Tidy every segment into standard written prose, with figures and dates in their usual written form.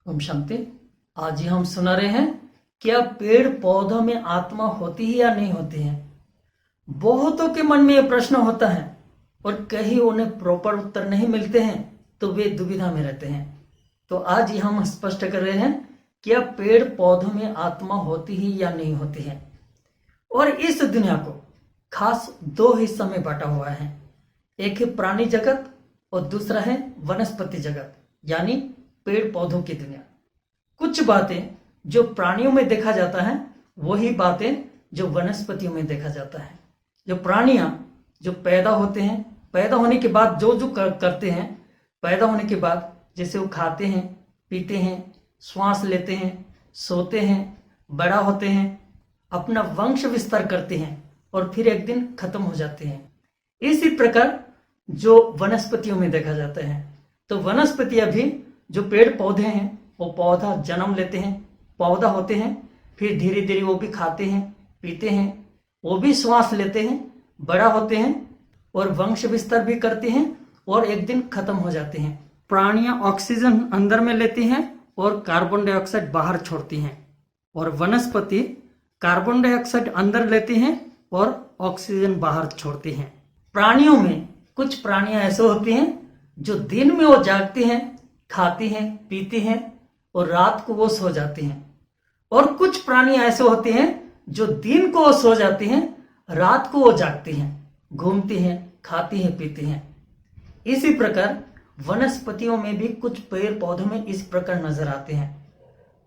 ओम शांति। आज ही हम सुना रहे हैं, क्या पेड़ पौधों में आत्मा होती है या नहीं होती है। बहुतों के मन में यह प्रश्न होता है और कहीं उन्हें प्रॉपर उत्तर नहीं मिलते हैं तो वे दुविधा में रहते हैं। तो आज ही हम स्पष्ट कर रहे हैं, क्या पेड़ पौधों में आत्मा होती है या नहीं होती है। और इस दुनिया को खास दो हिस्सों में बांटा हुआ है, एक है प्राणी जगत और दूसरा है वनस्पति जगत, यानी पेड़ पौधों की दुनिया। कुछ बातें जो प्राणियों में देखा जाता है वही बातें जो वनस्पतियों में देखा जाता है। जो प्राणियां जो पैदा होते हैं, पैदा होने के बाद जो जो करते हैं, पैदा होने के बाद जैसे वो खाते हैं, पीते हैं, श्वास लेते हैं, सोते हैं, बड़ा होते हैं, अपना वंश विस्तार करते हैं और फिर एक दिन खत्म हो जाते हैं। इसी प्रकार जो वनस्पतियों में देखा जाता है। तो वनस्पतियां भी जो पेड़ पौधे हैं, वो पौधा जन्म लेते हैं, पौधा होते हैं, फिर धीरे धीरे वो भी खाते हैं, पीते हैं, वो भी श्वास लेते हैं, बड़ा होते हैं और वंश विस्तार भी करते हैं और एक दिन खत्म हो जाते हैं। प्राणियां ऑक्सीजन अंदर में लेती हैं और कार्बन डाइऑक्साइड बाहर छोड़ती हैं, और वनस्पति कार्बन डाइऑक्साइड अंदर लेती हैं और ऑक्सीजन बाहर छोड़ती हैं। प्राणियों में कुछ प्राणियां ऐसे होती हैं जो दिन में वो जागती हैं, खाती हैं, पीती हैं और रात को वो सो जाती हैं। और कुछ प्राणियां ऐसे होते हैं जो दिन को वो सो जाती हैं, रात को वो जागती हैं, घूमती हैं, खाती हैं, पीती हैं। इसी प्रकार वनस्पतियों में भी कुछ पेड़ पौधों में इस प्रकार नजर आते हैं।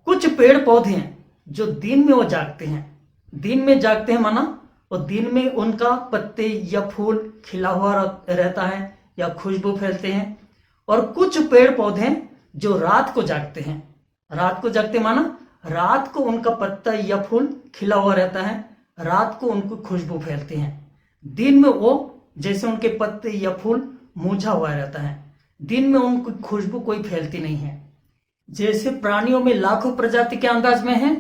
कुछ पेड़ पौधे हैं जो दिन में वो जागते हैं। दिन में जागते हैं माना, और दिन में उनका पत्ते या फूल खिला हुआ रहता है या खुशबू फैलते हैं। और कुछ पेड़ पौधे जो रात को जागते हैं। रात को जागते माना, रात को उनका पत्ता या फूल खिला हुआ रहता है, रात को उनको खुशबू फैलती है। दिन में वो जैसे उनके पत्ते या फूल मुरझा हुआ रहता है, दिन में उनको खुशबू कोई फैलती नहीं है। जैसे प्राणियों में लाखों प्रजाति के अंदाज में है,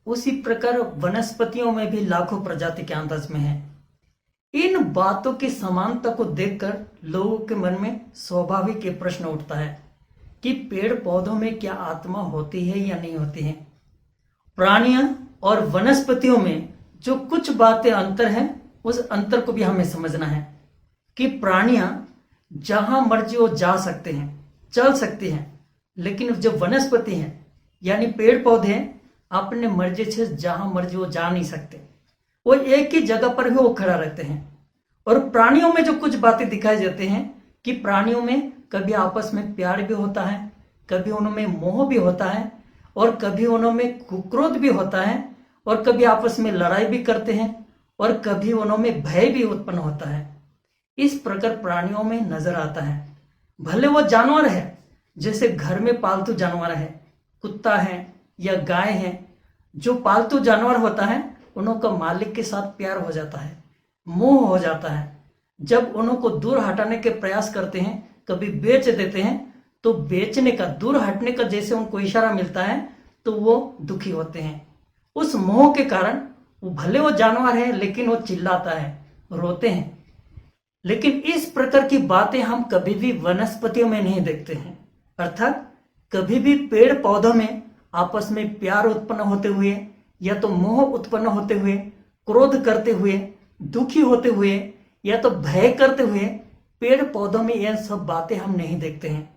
उसी प्रकार वनस्पतियों में भी लाखों प्रजाति के अंदाज में है। इन बातों की समानता को देखकर लोगों के मन में स्वाभाविक ये प्रश्न उठता है कि पेड़ पौधों में क्या आत्मा होती है या नहीं होती है। प्राणियों और वनस्पतियों में जो कुछ बातें अंतर हैं, उस अंतर को भी हमें समझना है कि प्राणियां जहां मर्जी वो जा सकते हैं, चल सकते हैं, लेकिन जो वनस्पति हैं यानी पेड़ पौधे हैं, अपने मर्जी से जहां मर्जी वो जा नहीं सकते। वो एक ही जगह पर भी वो खड़ा रहते हैं। और प्राणियों में जो कुछ बातें दिखाई देते हैं कि प्राणियों में कभी आपस में प्यार भी होता है, कभी उनमें मोह भी होता है, और कभी उनमें क्रोध भी होता है, और कभी आपस में लड़ाई भी करते हैं, और कभी उनमें भय भी उत्पन्न होता है। इस प्रकार प्राणियों में नजर आता है। भले वो जानवर है, जैसे घर में पालतू जानवर है, कुत्ता है या गाय है। जो पालतू जानवर होता है, उनका मालिक के साथ प्यार हो जाता है, मोह हो जाता है। जब उनको दूर हटाने के प्रयास करते हैं, कभी बेच देते हैं, तो बेचने का, दूर हटने का जैसे उनको इशारा मिलता है तो वो दुखी होते हैं। उस मोह के कारण वो भले वो जानवर है, लेकिन वो चिल्लाता है, रोते हैं। लेकिन इस प्रकार की बातें हम कभी भी वनस्पतियों में नहीं देखते हैं। अर्थात कभी भी पेड़ पौधों में आपस में प्यार उत्पन्न होते हुए, या तो मोह उत्पन्न होते हुए, क्रोध करते हुए, दुखी होते हुए, या तो भय करते हुए, पेड़ पौधों में यह सब बातें हम नहीं देखते हैं।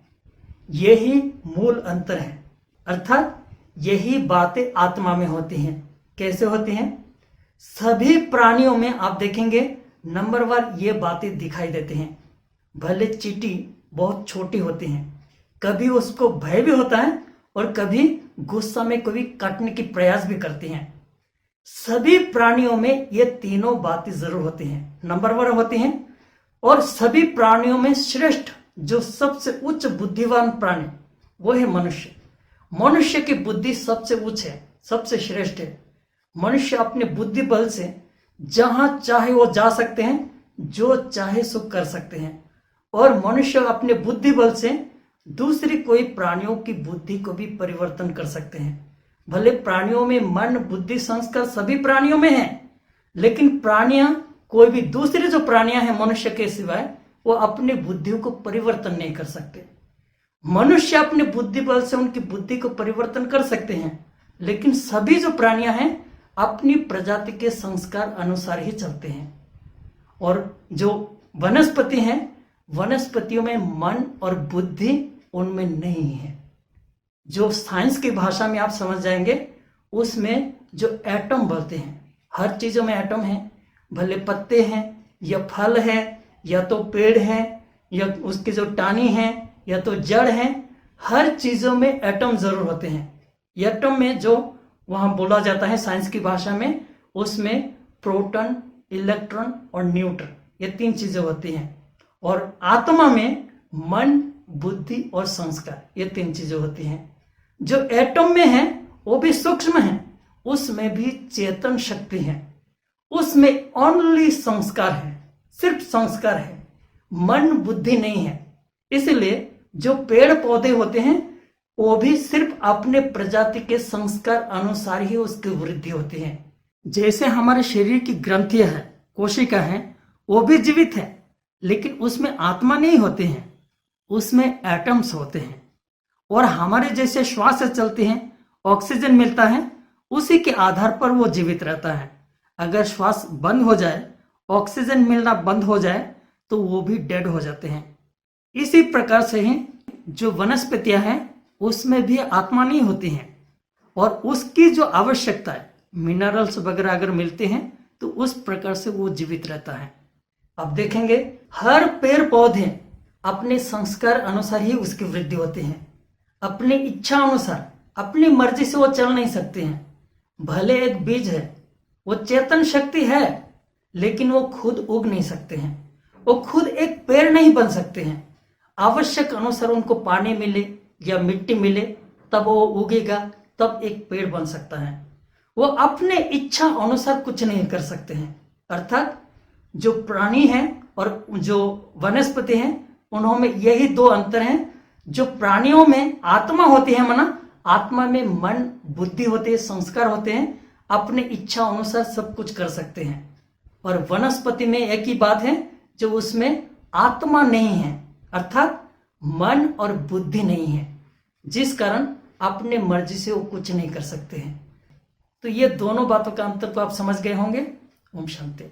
यही मूल अंतर है। अर्थात यही बातें आत्मा में होती हैं। कैसे होती हैं? सभी प्राणियों में आप देखेंगे नंबर वन ये बातें दिखाई देती हैं। भले चींटी बहुत छोटी होती हैं, कभी उसको भय भी होता है और कभी गुस्सा में कभी काटने की प्रयास भी करती हैं। सभी प्राणियों में ये तीनों बातें जरूर होती हैं, नंबर वन होती हैं। और सभी प्राणियों में श्रेष्ठ, जो सबसे उच्च बुद्धिवान प्राणी, वो है मनुष्य। मनुष्य की बुद्धि सबसे उच्च है, सबसे श्रेष्ठ है। मनुष्य अपने बुद्धि बल से जहां चाहे वो जा सकते हैं, जो चाहे सो कर सकते हैं। और मनुष्य अपने बुद्धि बल से दूसरी कोई प्राणियों की बुद्धि को भी परिवर्तन कर सकते हैं। भले प्राणियों में मन, बुद्धि, संस्कार सभी प्राणियों में है, लेकिन प्राणियां, कोई भी दूसरे जो प्राणियां हैं मनुष्य के सिवाय, वो अपनी बुद्धि को परिवर्तन नहीं कर सकते। मनुष्य अपनी बुद्धि बल से उनकी बुद्धि को परिवर्तन कर सकते हैं, लेकिन सभी जो प्राणियां हैं अपनी प्रजाति के संस्कार अनुसार ही चलते हैं। और जो वनस्पति हैं, वनस्पतियों में मन और बुद्धि उनमें नहीं है। जो साइंस की भाषा में आप समझ जाएंगे, उसमें जो एटम बोलते हैं, हर चीजों में एटम है, भले पत्ते हैं या फल है या तो पेड़ है या उसकी जो टानी है या तो जड़ है, हर चीजों में एटम जरूर होते हैं। एटम में जो वहां बोला जाता है साइंस की भाषा में, उसमें प्रोटॉन, इलेक्ट्रॉन और न्यूट्रॉन, ये 3 चीजें होती हैं। और आत्मा में मन, बुद्धि और संस्कार, ये 3 चीजें होती हैं। जो एटम में है वो भी सूक्ष्म है, उसमें भी चेतन शक्ति है, उसमें ओनली संस्कार है, सिर्फ संस्कार है, मन बुद्धि नहीं है। इसलिए जो पेड़ पौधे होते हैं वो भी सिर्फ अपने प्रजाति के संस्कार अनुसार ही उसकी वृद्धि होती है। जैसे हमारे शरीर की ग्रंथियां है, कोशिका है, वो भी जीवित है, लेकिन उसमें आत्मा नहीं होते हैं, उसमें एटम्स होते हैं। और हमारे जैसे श्वास से चलते हैं, ऑक्सीजन मिलता है, उसी के आधार पर वो जीवित रहता है। अगर श्वास बंद हो जाए, ऑक्सीजन मिलना बंद हो जाए, तो वो भी डेड हो जाते हैं। इसी प्रकार से ही जो वनस्पतियां हैं उसमें भी आत्मा नहीं होती हैं, और उसकी जो आवश्यकता है, मिनरल्स वगैरह अगर मिलते हैं तो उस प्रकार से वो जीवित रहता है। अब देखेंगे, हर पेड़ पौधे अपने संस्कार अनुसार ही उसकी वृद्धि होती है। अपनी इच्छा अनुसार, अपनी मर्जी से वो चल नहीं सकते हैं। भले एक बीज है, वो चेतन शक्ति है, लेकिन वो खुद उग नहीं सकते हैं, वो खुद एक पेड़ नहीं बन सकते हैं। आवश्यक अनुसार उनको पानी मिले या मिट्टी मिले तब वो उगेगा, तब एक पेड़ बन सकता है। वो अपने इच्छा अनुसार कुछ नहीं कर सकते हैं। अर्थात जो प्राणी हैं और जो वनस्पति हैं, उन्होंने यही 2 अंतर हैं। जो प्राणियों में आत्मा होती है, माना आत्मा में मन बुद्धि होती है, संस्कार होते हैं, अपने इच्छा अनुसार सब कुछ कर सकते हैं। और वनस्पति में एक ही बात है, जो उसमें आत्मा नहीं है, अर्थात मन और बुद्धि नहीं है, जिस कारण अपने मर्जी से वो कुछ नहीं कर सकते हैं। तो ये दोनों बातों का अंतर तो आप समझ गए होंगे। ओम शांति।